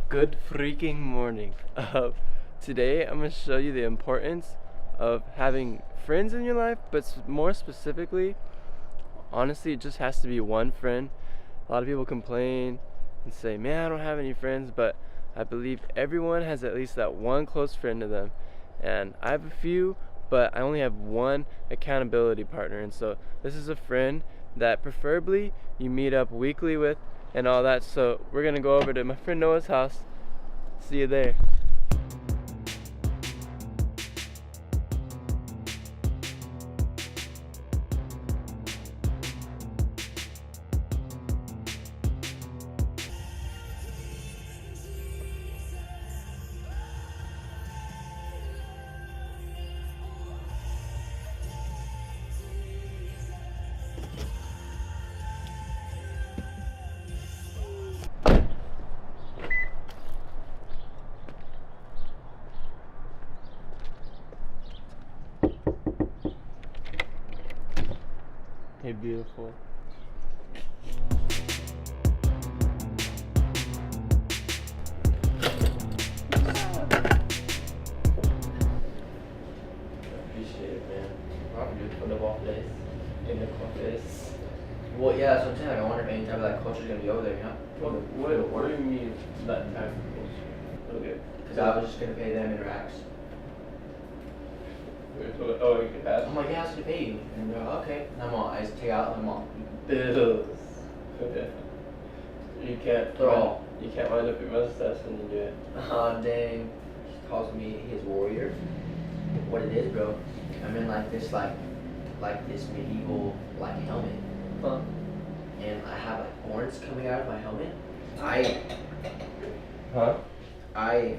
Good freaking morning. Today I'm going to show you the importance of having friends in your life, but more specifically, honestly, it just has to be one friend. A lot of people complain and say, man, I don't have any friends, but I believe everyone has at least that one close friend to them. And I have a few, but I only have one accountability partner. And so this is a friend that preferably you meet up weekly with and all that. So we're going to go over to my friend Noah's house. See you there. Hey, beautiful. Appreciate it, man. Probably for the off days in the office. Well, yeah, that's what I'm saying. Like, I wonder if any type of like culture's gonna be over there, you know? What do you mean that type of culture? Okay. Because I was just gonna pay them in racks. Oh, you can pass? I'm like, yeah, I was gonna pay you. And they're like, okay. And I'm all, I just take out, and I'm all, Bills. Okay. You can't. They're all. You can't wind up your mustache when you do it. dang. He calls me his warrior. What it is, bro? I'm in like this this medieval like helmet. Huh? And I have like horns coming out of my helmet. Huh? I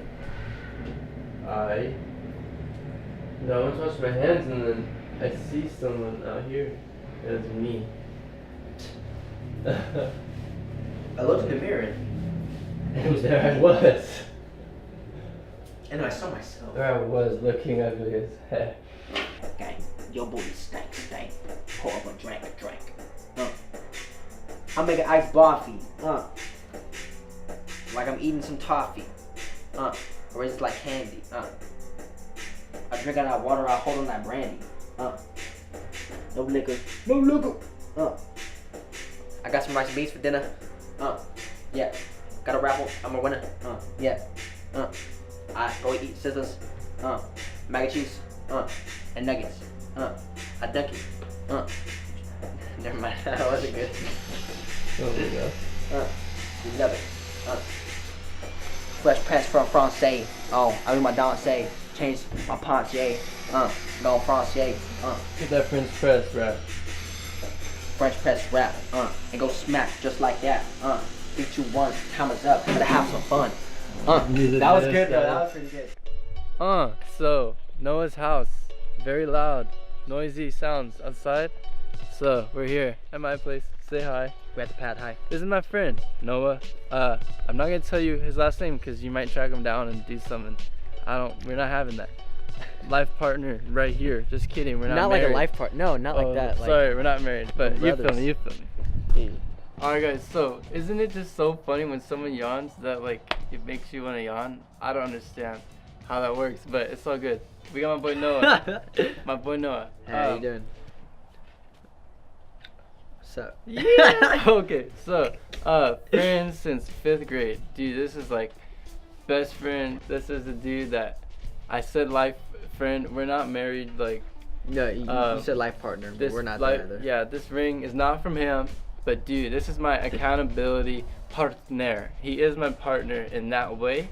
No, I'm touching my hands and then I see someone out here. It's me. I looked in the mirror And there I was. and I saw myself. There I was looking ugly as heck. Gang, your booty stank. Pour up a drink. I'm making iced coffee. Like I'm eating some toffee. Or is it like candy? I drink out that water, I hold on that brandy. No liquor. I got some rice and beans for dinner. Yeah. Got a raffle, I'm a winner. Yeah. I go eat scissors. Mac and cheese. And nuggets. I dunk it. Never mind, that wasn't good. Oh my god. You love it. Fresh press from Francais. I do my danse. Change my ponche. Go Francais. Get that French press rap. French press rap. And go smack just like that. 3, 2, 1, time is up. Gotta have some fun. That was good though. That was pretty good. So Noah's house, very loud, noisy sounds outside. So we're here at my place. Say hi. We're at the pad. Hi. This is my friend Noah. I'm not gonna tell you his last name because you might track him down and do something. We're not having that. Life partner right here. Just kidding. We're not Not married. like a life part. No, not like that. Like, Sorry, we're not married. But you brothers. feel me. Alright guys, so isn't it just so funny when someone yawns that like it makes you want to yawn? I don't understand how that works, but it's all good. We got my boy Noah. My boy Noah. Hey, how you doing? What's up? Yeah. Okay, so friends since 5th grade. Dude, this is like best friend. This is the dude that I said life friend. We're not married. Like No, you said life partner, but this we're not life, there either. yeah, this ring is not from him. But dude, this is my accountability partner. He is my partner in that way.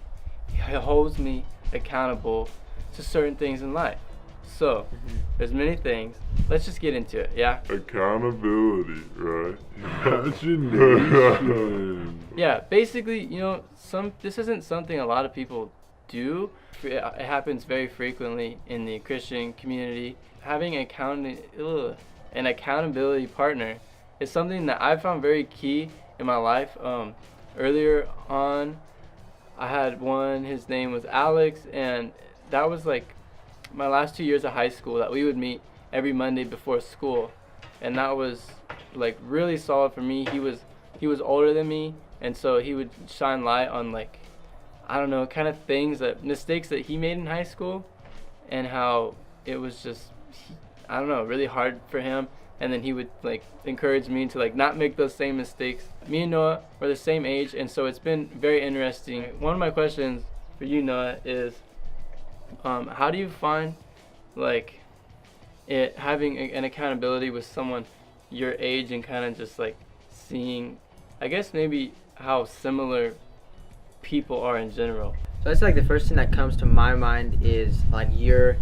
He holds me accountable to certain things in life. So, there's many things. Let's just get into it, yeah? Accountability, right? Imagination. Yeah, basically, this isn't something a lot of people do. It happens very frequently in the Christian community. Having an accountability partner is something that I found very key in my life. Earlier on, I had one, his name was Alex, and that was like my last 2 years of high school that we would meet every Monday before school. And that was like really solid for me. He was older than me, and so he would shine light on like I don't know, kind of mistakes that he made in high school, and how it was just, I don't know, really hard for him. And then he would like encourage me to like not make those same mistakes. Me and Noah were the same age, and so it's been very interesting. One of my questions for you, Noah, is how do you find like it having an accountability with someone your age, and kind of just like seeing, I guess maybe how similar people are in general? So that's like the first thing that comes to my mind is like you're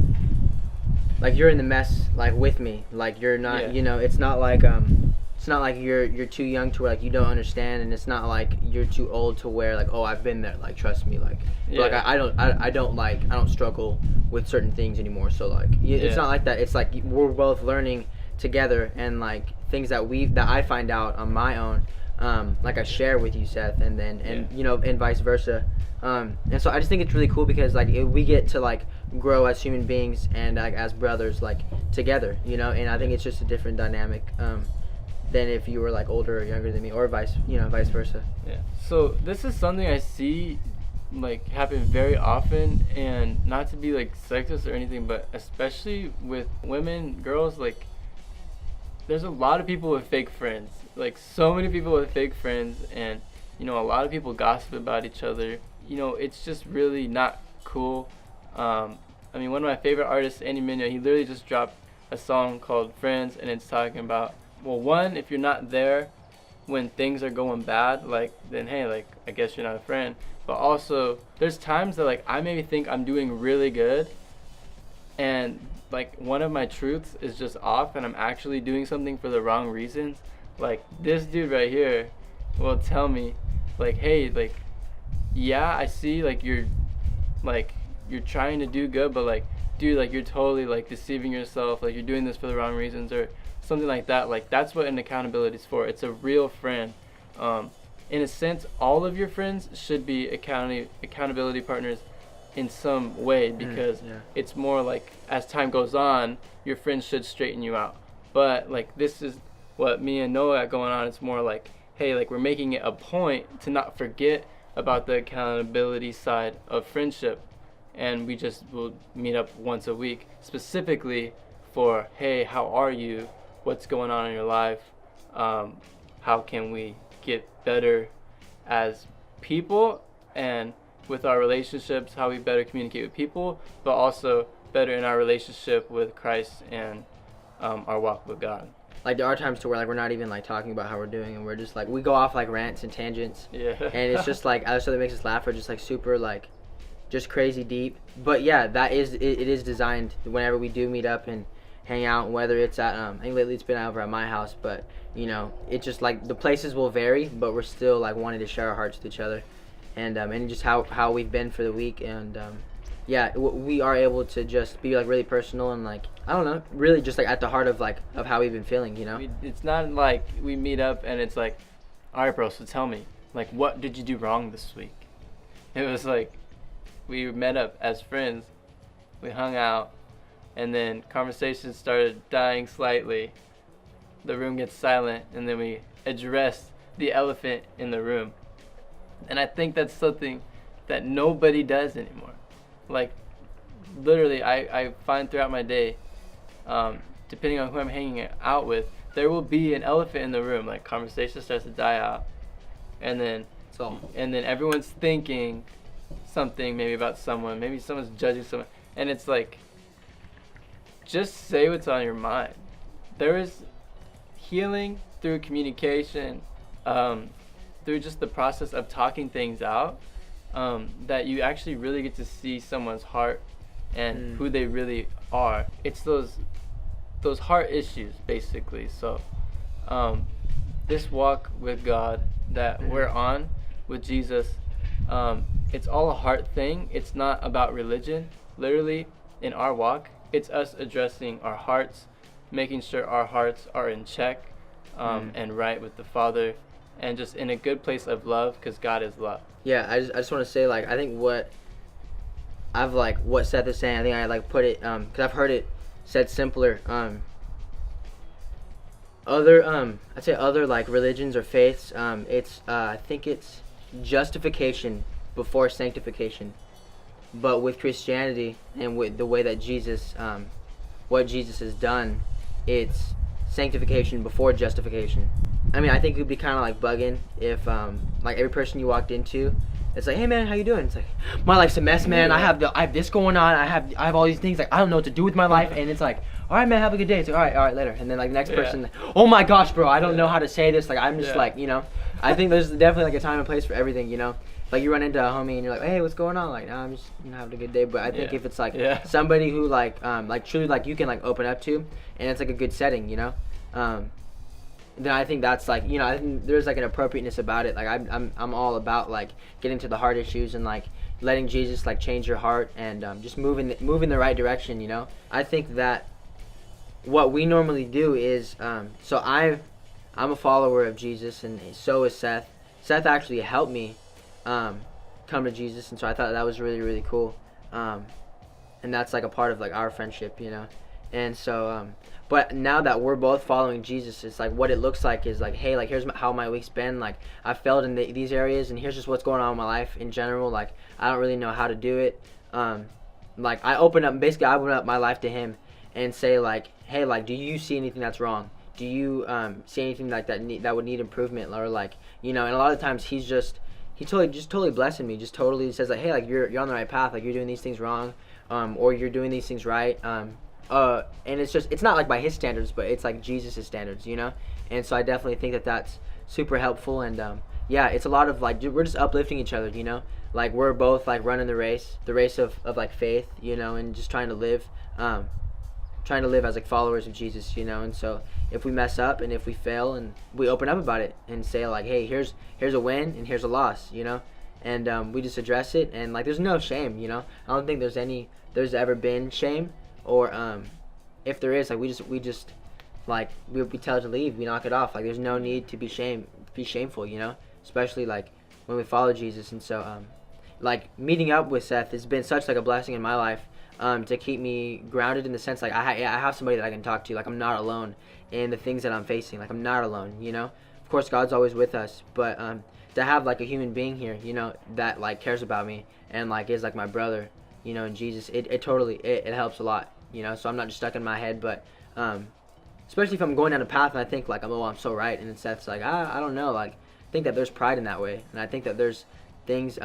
in the mess like with me. Like you're not, Yeah. you know, it's not like you're too young to where like you don't understand, and it's not like you're too old to where like, oh, I've been there, like trust me, like Yeah. like I don't struggle with certain things anymore. So like it's Yeah. not like that. It's like we're both learning together, and like things that I find out on my own, like I share with you, Seth, and you know, and vice versa. And so I just think it's really cool because like we get to like grow as human beings and like as brothers, like together, you know. And I think it's just a different dynamic than if you were like older or younger than me, or vice versa. Yeah. So this is something I see like happen very often, and not to be like sexist or anything, but especially with women, girls, like there's a lot of people with fake friends. Like so many people with fake friends, and you know, a lot of people gossip about each other. You know, it's just really not cool. I mean, one of my favorite artists, Andy Mineo, he literally just dropped a song called Friends, and it's talking about, well, one, if you're not there when things are going bad, like, then hey, like, I guess you're not a friend. But also, there's times that like I maybe think I'm doing really good, and like one of my truths is just off, and I'm actually doing something for the wrong reasons. Like this dude right here will tell me like, hey, like, yeah, I see like you're trying to do good, but like, dude, like you're totally like deceiving yourself, like you're doing this for the wrong reasons, or something like that. Like that's what an accountability is for. It's a real friend. In a sense, all of your friends should be accountability partners in some way, because it's more like as time goes on, your friends should straighten you out. But like this is what me and Noah got going on. It's more like, hey, like we're making it a point to not forget about the accountability side of friendship, and we just will meet up once a week specifically for, hey, how are you? What's going on in your life? How can we get better as people and with our relationships, how we better communicate with people, but also better in our relationship with Christ and our walk with God. Like there are times to where like we're not even like talking about how we're doing, and we're just like we go off like rants and tangents. Yeah. And it's just like either something makes us laugh or just like super like just crazy deep. But yeah, that is it is designed whenever we do meet up and hang out, whether it's at I think lately it's been over at my house, but you know, it's just like the places will vary, but we're still like wanting to share our hearts with each other, and just how we've been for the week, and yeah, we are able to just be like really personal and like I don't know, really just like at the heart of like of how we've been feeling, you know. It's not like we meet up and it's like, all right, bro, so tell me, like, what did you do wrong this week? It was like we met up as friends, we hung out, and then conversations started dying slightly. The room gets silent, and then we address the elephant in the room. And I think that's something that nobody does anymore. Like, literally, I find throughout my day, depending on who I'm hanging out with, there will be an elephant in the room. Like, conversation starts to die out, and then everyone's thinking something maybe about someone. Maybe someone's judging someone, and it's like, just say what's on your mind. There is healing through communication, through just the process of talking things out, that you actually really get to see someone's heart and who they really are. It's those heart issues, basically. So this walk with God that we're on with Jesus, it's all a heart thing. It's not about religion. Literally, in our walk, it's us addressing our hearts, making sure our hearts are in check, and right with the Father, and just in a good place of love, because God is love. Yeah, I just want to say, like, I think what Seth is saying, I think I like put it, because I've heard it said simpler. I'd say other like religions or faiths, it's I think it's justification before sanctification. But with Christianity and with the way that Jesus, what Jesus has done, it's sanctification before justification. I mean, I think it would be kind of like bugging if, like, every person you walked into, it's like, hey man, how you doing? It's like, my life's a mess, man. I have this going on. I have all these things. Like, I don't know what to do with my life. And it's like, all right, man, have a good day. It's like, all right, later. And then like the next person, oh my gosh, bro, I don't know how to say this. Like, I'm just like, you know, I think there's definitely like a time and place for everything, you know. Like, you run into a homie and you're like, hey, what's going on? Like, no, I'm just, you know, having a good day. But I think if it's like somebody who like truly like you can like open up to, and it's like a good setting, you know, then I think that's like, you know, I think there's like an appropriateness about it. Like, I'm all about like getting to the heart issues and like letting Jesus like change your heart and just moving the right direction, you know. I think that what we normally do is so I'm a follower of Jesus, and so is Seth. Seth actually helped me come to Jesus, and so I thought that was really, really cool. And that's like a part of like our friendship, you know. And so but now that we're both following Jesus, it's like what it looks like is like, hey, like here's how my week's been. Like, I failed in these areas, and here's just what's going on in my life in general. Like, I don't really know how to do it. Like, I open up my life to him and say like, hey, like, do you see anything that's wrong? Do you see anything like that would need improvement? Or like, you know, and a lot of times he totally blessing me, just totally says like, hey, like you're on the right path, like you're doing these things wrong, or you're doing these things right. And it's not like by his standards, but it's like Jesus' standards, you know. And so I definitely think that that's super helpful. And yeah, it's a lot of like, we're just uplifting each other, you know. Like, we're both like running the race of like faith, you know, and just trying to live as like followers of Jesus, you know. And so if we mess up and if we fail, and we open up about it and say like, hey, here's a win and here's a loss, you know. And we just address it, and like there's no shame, you know. I don't think there's ever been shame, or if there is, like we just like we tell it to leave, we knock it off. Like, there's no need to be shameful, you know, especially like when we follow Jesus. And so like meeting up with Seth has been such like a blessing in my life, to keep me grounded in the sense like I have somebody that I can talk to. Like, I'm not alone in the things that I'm facing. Like, I'm not alone, you know. Of course, God's always with us, but to have like a human being here, you know, that like cares about me and like is like my brother, you know, in Jesus, it totally helps a lot, you know. So I'm not just stuck in my head, but especially if I'm going down a path and I think like, I'm so right, and then Seth's like, I don't know, like, I think that there's pride in that way, and I think that there's things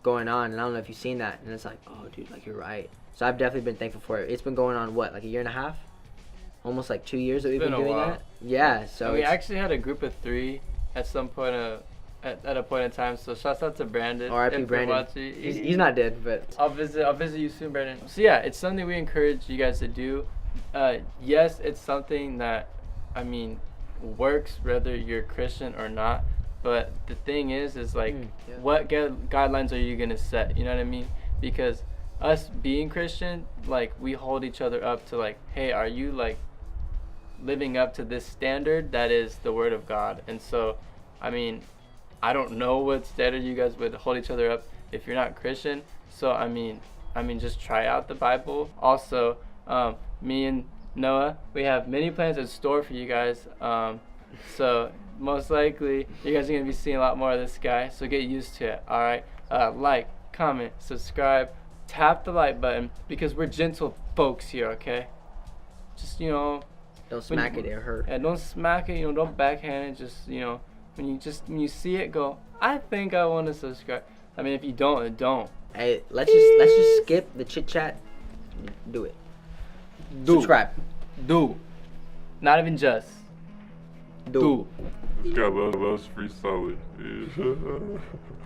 going on, and I don't know if you've seen that, and it's like, oh dude, like, you're right. So I've definitely been thankful for it. It's been going on like a year and a half, almost like 2 years that we've been doing that. Yeah, so and we actually had a group of 3 at some point at a point in time. So shouts out to Brandon. R.I.P. Brandon. He's not dead, but I'll visit you soon, Brandon. So yeah, it's something we encourage you guys to do. Yes, it's something that, I mean, works whether you're Christian or not. But the thing is like, what guidelines are you gonna set? You know what I mean? Because us being Christian, like, we hold each other up to like, hey, are you like living up to this standard that is the Word of God? And so, I mean, I don't know what standard you guys would hold each other up if you're not Christian. So I mean, just try out the Bible. Also, me and Noah, we have many plans in store for you guys. So most likely you guys are gonna be seeing a lot more of this guy. So get used to it. All right. Like, comment, subscribe, tap the like button, because we're gentle folks here. Okay. Just, you know. Don't smack it, it hurt. Yeah, don't smack it. You know, don't backhand it. Just, you know. When you see it, go, I think I want to subscribe. I mean, if you don't, don't. Hey, let's just skip the chit chat. Do it. Subscribe. Do. Not even just. Do. This guy loves freestyling.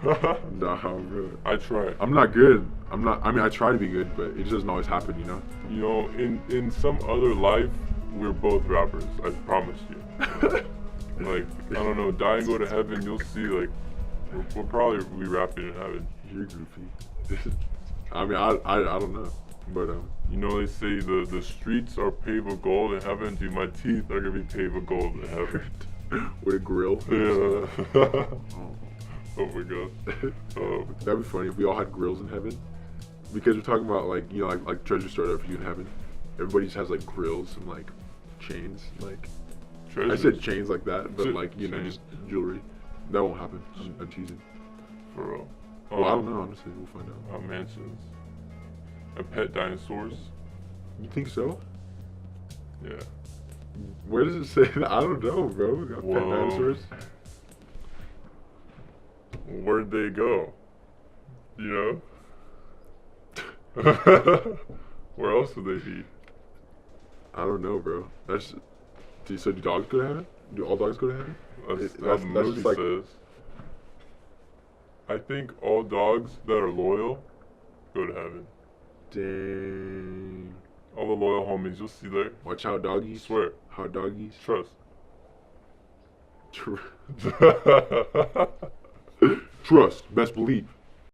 Yeah. Nah, I'm good. I try. I'm not good. I mean, I try to be good, but it just doesn't always happen, you know? You know, in some other life, we're both rappers. I promise you. Like, I don't know, die and go to heaven, you'll see, like, we'll probably be rapping in heaven. You're goofy. I mean, I don't know, but you know, they say the streets are paved with gold in heaven. Dude, my teeth are gonna be paved with gold in heaven. With a grill. Yeah. Oh my god. That'd be funny if we all had grills in heaven, because we're talking about like, you know, like treasure store for you in heaven. Everybody just has like grills and like chains, like. I said chains like that, but like, you know, just jewelry. That won't happen. I'm teasing. For real. Well, I don't know. Honestly, we'll find out. Mansions. And pet dinosaurs. You think so? Yeah. Where does it say that? I don't know, bro. We got pet Whoa. dinosaurs. Where'd they go? You know? Where else would they be? I don't know, bro. That's. So do dogs go to heaven? Do all dogs go to heaven? That's That's- what the that's movie just like- says. I think all dogs that are loyal go to heaven. Dang. All the loyal homies, you'll see there. Watch out, doggies. Swear. How doggies. Trust. Trust. Best believe.